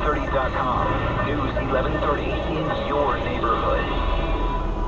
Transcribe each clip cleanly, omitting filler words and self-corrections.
News1130.com. News 1130 in your neighborhood.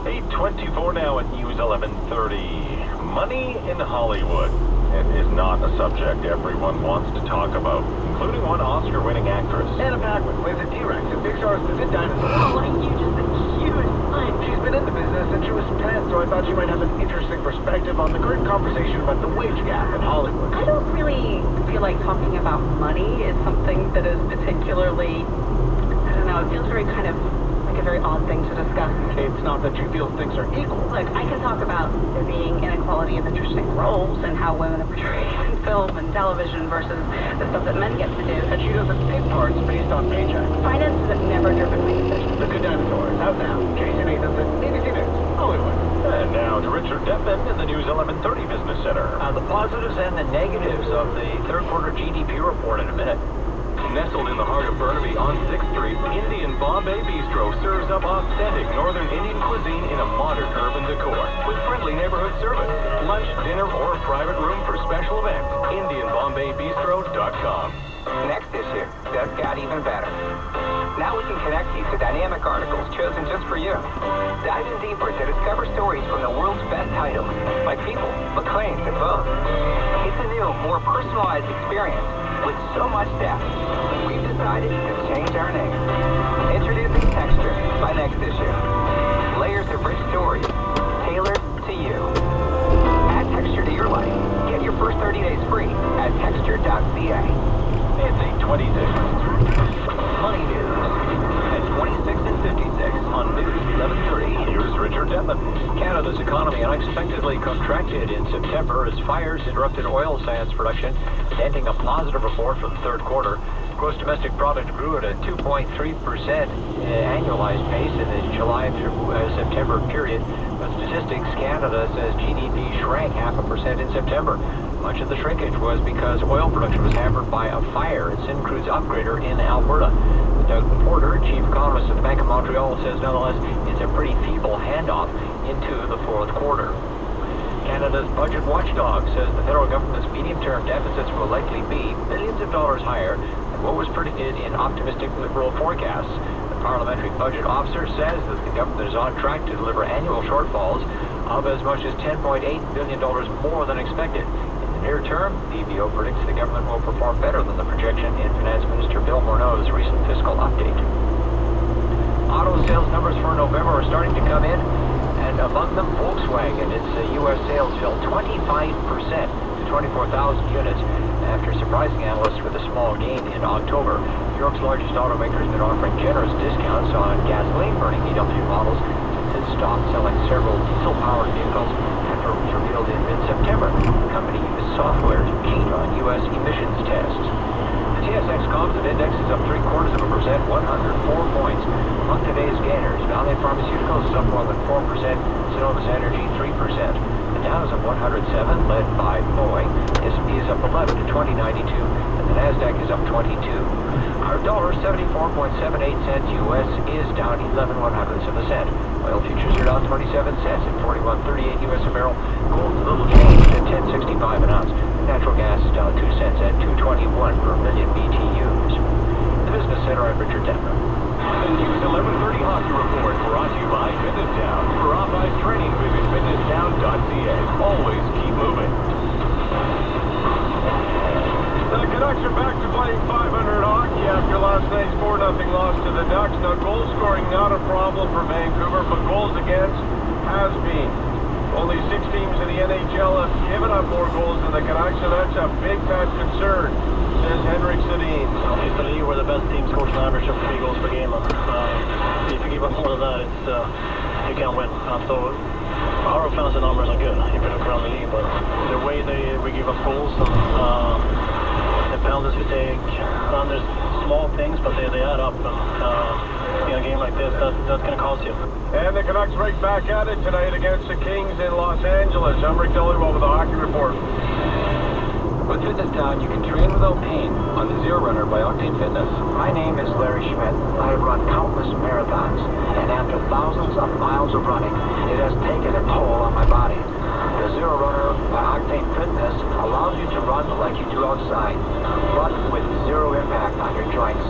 8:24 now at News 1130. Money in Hollywood. It is not a subject everyone wants to talk about, including one Oscar-winning actress. Anna Paquin plays a T-Rex in Pixar's The Good Dinosaur. Oh, like you just the cutest thing. She's been in the business since she was 10, so I thought she might have an interesting perspective on the current conversation about the wage gap in Hollywood. I don't really feel like talking about money is something that is particularly, I don't know, it feels very kind of like a very odd thing to discuss. It's not that she feels things are equal. Look, I can talk about there being inequality of interesting roles and how women are portrayed in film and television versus the stuff that men get to do. And she doesn't take parts based on paycheck. Finances have never driven my decisions. The Good Dinosaur is out now. Jason Nathanson, ABC News, Hollywood. And now to Richard Deppman in the News 1130 Business Center. The positives and the negatives of the third quarter GDP report in a minute. Nestled in the heart of Burnaby on 6th Street, Indian Bombay Bistro serves up authentic Northern Indian cuisine in a modern urban decor with friendly neighborhood service, lunch, dinner, or a private room for special events. IndianBombayBistro.com. Next issue just got even better. Now we can connect you to dynamic articles chosen just for you. Dive in deeper to discover stories from the world's best titles, by people, acclaimed, and both. It's a new, more personalized experience with so much depth. We've decided to change our name. Introducing Texture by Next Issue. Layers of rich stories, tailored to you. Add texture to your life. Get your first 30 days free at texture.ca. It's 8:26. Money news at 26 and 56 on News 1130. Here's Richard Deppman. Canada's economy unexpectedly contracted in September as fires interrupted oil sands production, denting a positive report for the third quarter. Gross domestic product grew at a 2.3% annualized pace in the July through September period. But Statistics Canada says GDP shrank 0.5% in September. Much of the shrinkage was because oil production was hampered by a fire at Syncrude's upgrader in Alberta. Doug Porter, chief economist at the Bank of Montreal, says nonetheless it's a pretty feeble handoff into the fourth quarter. Canada's budget watchdog says the federal government's medium-term deficits will likely be billions of dollars higher than what was predicted in optimistic Liberal forecasts. The parliamentary budget officer says that the government is on track to deliver annual shortfalls of as much as $10.8 billion more than expected. In the near term, the BO predicts the government will perform better than the projection in Finance Minister Bill Morneau's recent fiscal update. Auto sales numbers for November are starting to come in, and among them, Volkswagen. Its U.S. sales fell 25% to 24,000 units after surprising analysts with a small gain in October. Europe's largest automaker has been offering generous discounts on gasoline-burning VW models since it stopped selling several diesel-powered vehicles after it was revealed in mid-September. The company used software to cheat on U.S. emissions tests. The TSX Composite Index is up 0.75%, 104 points. Among today's gainers, Valeant Pharmaceuticals is up more than 4%, Cenovus Energy 3%. The Dow is up 107, led by Boeing. S&P is up 11 to 2092, and the Nasdaq is up 22. Our dollar, 74.78 cents U.S., is down 11/100ths of a cent. Oil futures are down 27 cents at 41.38 U.S. a barrel. Gold a little changed at 10.65 an ounce. Natural gas is down 2 cents at 2.21 per million BTUs. The Business Center, I'm Richard Deppman. The News 1130 Hockey Report brought to you by Fitness Town. For authorized training, visit fitnesstown.ca. Always keep moving. The Canucks are back to playing .500 hockey after last night's 4-0 loss to the Ducks. Now, goal scoring not a problem for Vancouver, but goals against has been. Only 6 teams in the NHL have given up more goals than the Canucks, so that's a big-time concern, says Henrik Sedin. It's the league where the best teams score an average of 3 goals per game. If you give up more than that, you can't win. So our offensive numbers are good if you look around the league, but the way we give up goals and the penalties we take, there's small things, but they add up. And in a game like this, that's going to cost you. And the Canucks right back at it tonight against the Kings in Los Angeles. I'm Rick Dillard with the Hockey Report. With Fitness Town, you can train without pain on the Zero Runner by Octane Fitness. My name is Larry Schmidt. I have run countless marathons, and after thousands of miles of running, it has taken a toll on my body. The Zero Runner by Octane Fitness allows you to run like you do outside, but with zero impact on your joints